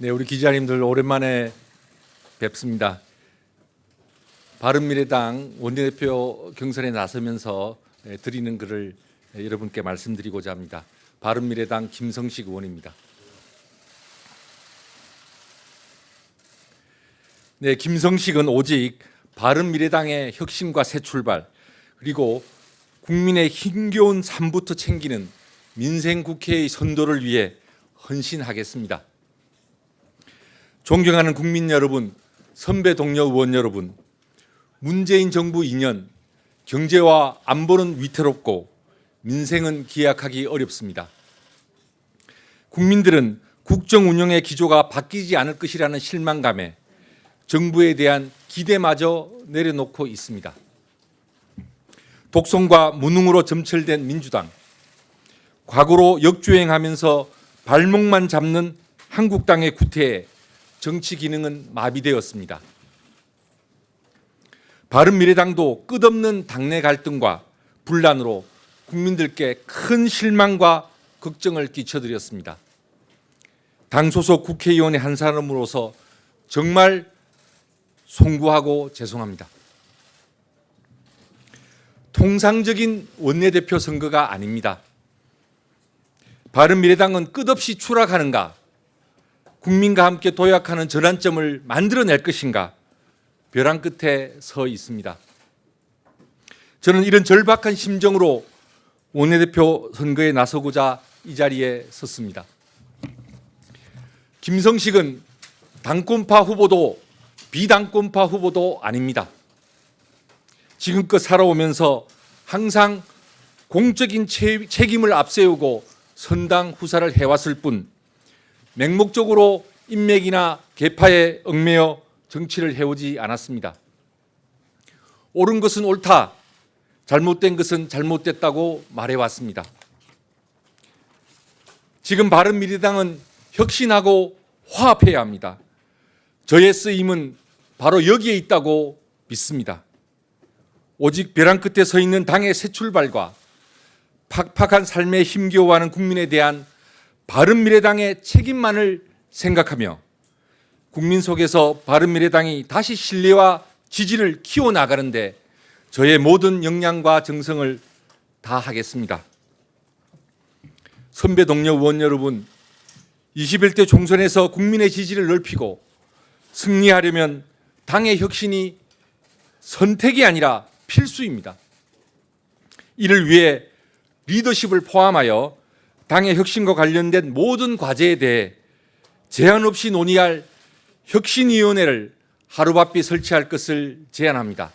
네, 우리 기자님들 오랜만에 뵙습니다. 바른미래당 원내대표 경선에 나서면서 드리는 글을 여러분께 말씀드리고자 합니다. 바른미래당 김성식 의원입니다. 네, 김성식은 오직 바른미래당의 혁신과 새 출발, 그리고 국민의 힘겨운 삶부터 챙기는 민생국회의 선도를 위해 헌신하겠습니다. 존경하는 국민 여러분, 선배 동료 의원 여러분, 문재인 정부 2년, 경제와 안보는 위태롭고 민생은 기약하기 어렵습니다. 국민들은 국정 운영의 기조가 바뀌지 않을 것이라는 실망감에 정부에 대한 기대마저 내려놓고 있습니다. 독선과 무능으로 점철된 민주당, 과거로 역주행하면서 발목만 잡는 한국당의 구태에 정치 기능은 마비되었습니다. 바른미래당도 끝없는 당내 갈등과 분란으로 국민들께 큰 실망과 걱정을 끼쳐드렸습니다. 당 소속 국회의원의 한 사람으로서 정말 송구하고 죄송합니다. 통상적인 원내대표 선거가 아닙니다. 바른미래당은 끝없이 추락하는가, 국민과 함께 도약하는 전환점을 만들어낼 것인가, 벼랑 끝에 서 있습니다. 저는 이런 절박한 심정으로 원내대표 선거에 나서고자 이 자리에 섰습니다. 김성식은 당권파 후보도 비당권파 후보도 아닙니다. 지금껏 살아오면서 항상 공적인 책임을 앞세우고 선당 후사를 해왔을 뿐 맹목적으로 인맥이나 계파에 얽매여 정치를 해오지 않았습니다. 옳은 것은 옳다, 잘못된 것은 잘못됐다고 말해왔습니다. 지금 바른미래당은 혁신하고 화합해야 합니다. 저의 쓰임은 바로 여기에 있다고 믿습니다. 오직 벼랑 끝에 서 있는 당의 새 출발과 팍팍한 삶에 힘겨워하는 국민에 대한 바른미래당의 책임만을 생각하며 국민 속에서 바른미래당이 다시 신뢰와 지지를 키워나가는데 저의 모든 역량과 정성을 다하겠습니다. 선배 동료 의원 여러분, 21대 총선에서 국민의 지지를 넓히고 승리하려면 당의 혁신이 선택이 아니라 필수입니다. 이를 위해 리더십을 포함하여 당의 혁신과 관련된 모든 과제에 대해 제한 없이 논의할 혁신위원회를 하루바삐 설치할 것을 제안합니다.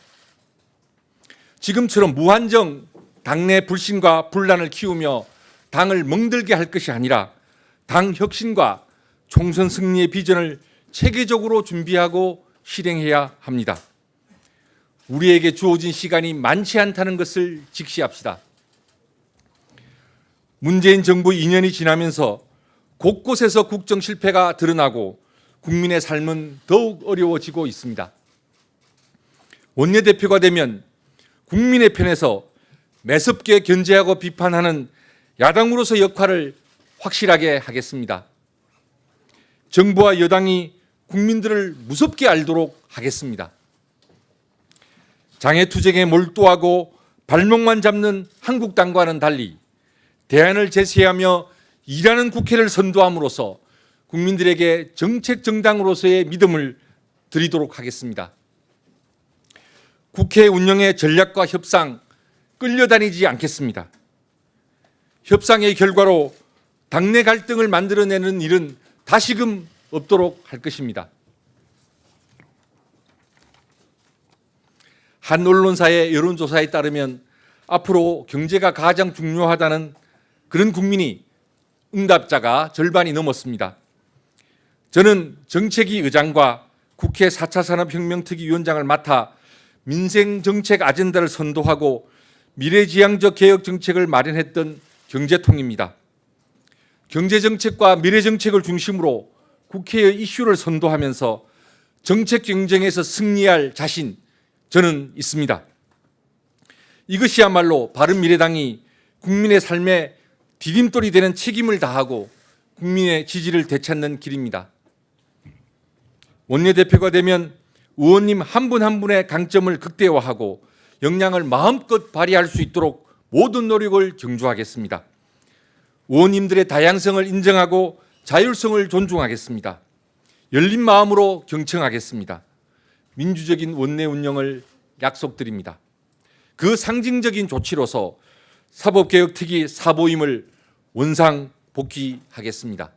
지금처럼 무한정 당내 불신과 분란을 키우며 당을 멍들게 할 것이 아니라 당 혁신과 총선 승리의 비전을 체계적으로 준비하고 실행해야 합니다. 우리에게 주어진 시간이 많지 않다는 것을 직시합시다. 문재인 정부 2년이 지나면서 곳곳에서 국정 실패가 드러나고 국민의 삶은 더욱 어려워지고 있습니다. 원내대표가 되면 국민의 편에서 매섭게 견제하고 비판하는 야당으로서 역할을 확실하게 하겠습니다. 정부와 여당이 국민들을 무섭게 알도록 하겠습니다. 장애투쟁에 몰두하고 발목만 잡는 한국당과는 달리 대안을 제시하며 일하는 국회를 선도함으로써 국민들에게 정책 정당으로서의 믿음을 드리도록 하겠습니다. 국회 운영의 전략과 협상 끌려다니지 않겠습니다. 협상의 결과로 당내 갈등을 만들어내는 일은 다시금 없도록 할 것입니다. 한 언론사의 여론조사에 따르면 앞으로 경제가 가장 중요하다는 그런 국민이 응답자가 절반이 넘었습니다. 저는 정책위 의장과 국회 4차 산업혁명특위위원장을 맡아 민생정책 아젠다를 선도하고 미래지향적 개혁 정책을 마련했던 경제통입니다. 경제정책과 미래정책을 중심으로 국회의 이슈를 선도하면서 정책 경쟁에서 승리할 자신, 저는 있습니다. 이것이야말로 바른미래당이 국민의 삶에 디딤돌이 되는 책임을 다하고 국민의 지지를 되찾는 길입니다. 원내대표가 되면 의원님 한 분 한 분의 강점을 극대화하고 역량을 마음껏 발휘할 수 있도록 모든 노력을 경주하겠습니다. 의원님들의 다양성을 인정하고 자율성을 존중하겠습니다. 열린 마음으로 경청하겠습니다. 민주적인 원내 운영을 약속드립니다. 그 상징적인 조치로서 사법개혁특위 사보임을 원상 복귀하겠습니다.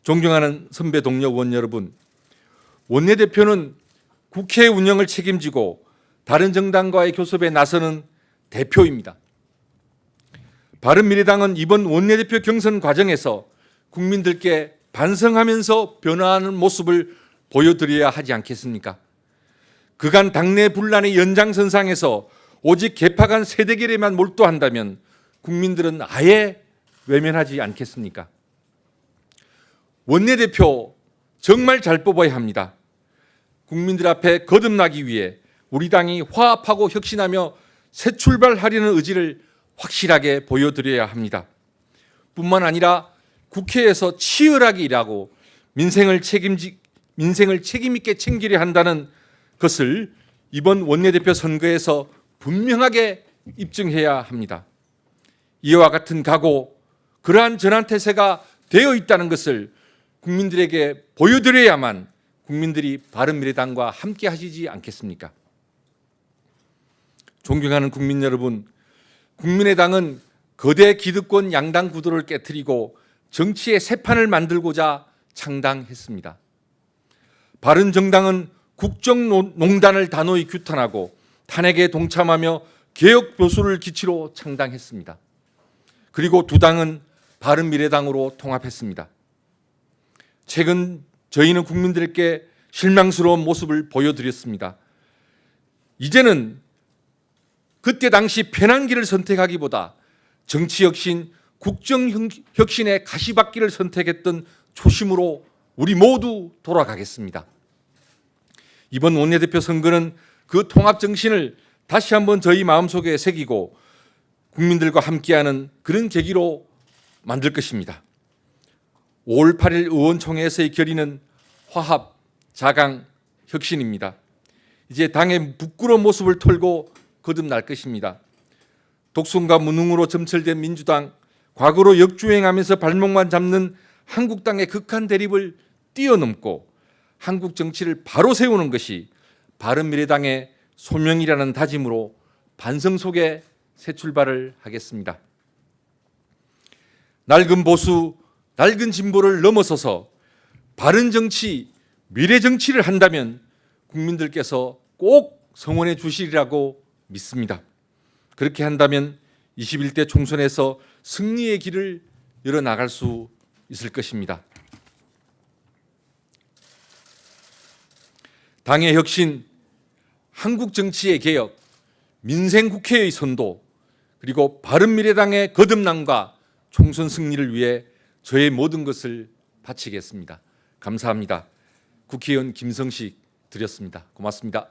존경하는 선배 동료 의원 여러분, 원내대표는 국회 운영을 책임지고 다른 정당과의 교섭에 나서는 대표입니다. 바른미래당은 이번 원내대표 경선 과정에서 국민들께 반성하면서 변화하는 모습을 보여드려야 하지 않겠습니까? 그간 당내 분란의 연장선상에서 오직 개파간 세대결에만 몰두한다면 국민들은 아예 외면하지 않겠습니까? 원내대표 정말 잘 뽑아야 합니다. 국민들 앞에 거듭나기 위해 우리 당이 화합하고 혁신하며 새 출발하려는 의지를 확실하게 보여드려야 합니다. 뿐만 아니라 국회에서 치열하게 일하고 민생을 책임 있게 챙기려 한다는 것을 이번 원내대표 선거에서 분명하게 입증해야 합니다. 이와 같은 각오, 그러한 전환태세가 되어 있다는 것을 국민들에게 보여드려야만 국민들이 바른미래당과 함께 하시지 않겠습니까? 존경하는 국민 여러분, 국민의당은 거대 기득권 양당 구도를 깨트리고 정치의 새판을 만들고자 창당했습니다. 바른정당은 국정농단을 단호히 규탄하고 탄핵에 동참하며 개혁 보수를 기치로 창당했습니다. 그리고 두 당은 바른미래당으로 통합했습니다. 최근 저희는 국민들께 실망스러운 모습을 보여드렸습니다. 이제는 그때 당시 편한 길을 선택하기보다 정치혁신, 국정혁신의 가시밭길을 선택했던 초심으로 우리 모두 돌아가겠습니다. 이번 원내대표 선거는 그 통합정신을 다시 한번 저희 마음속에 새기고 국민들과 함께하는 그런 계기로 만들 것입니다. 5월 8일 의원총회에서의 결의는 화합, 자강, 혁신입니다. 이제 당의 부끄러운 모습을 털고 거듭날 것입니다. 독선과 무능으로 점철된 민주당, 과거로 역주행하면서 발목만 잡는 한국당의 극한 대립을 뛰어넘고 한국 정치를 바로 세우는 것이 바른미래당의 소명이라는 다짐으로 반성 속에 새 출발을 하겠습니다. 낡은 보수, 낡은 진보를 넘어서서 바른 정치, 미래 정치를 한다면 국민들께서 꼭 성원해 주시리라고 믿습니다. 그렇게 한다면 21대 총선에서 승리의 길을 열어나갈 수 있을 것입니다. 당의 혁신, 한국 정치의 개혁, 민생국회의 선도, 그리고 바른미래당의 거듭남과 총선 승리를 위해 저의 모든 것을 바치겠습니다. 감사합니다. 국회의원 김성식 드렸습니다. 고맙습니다.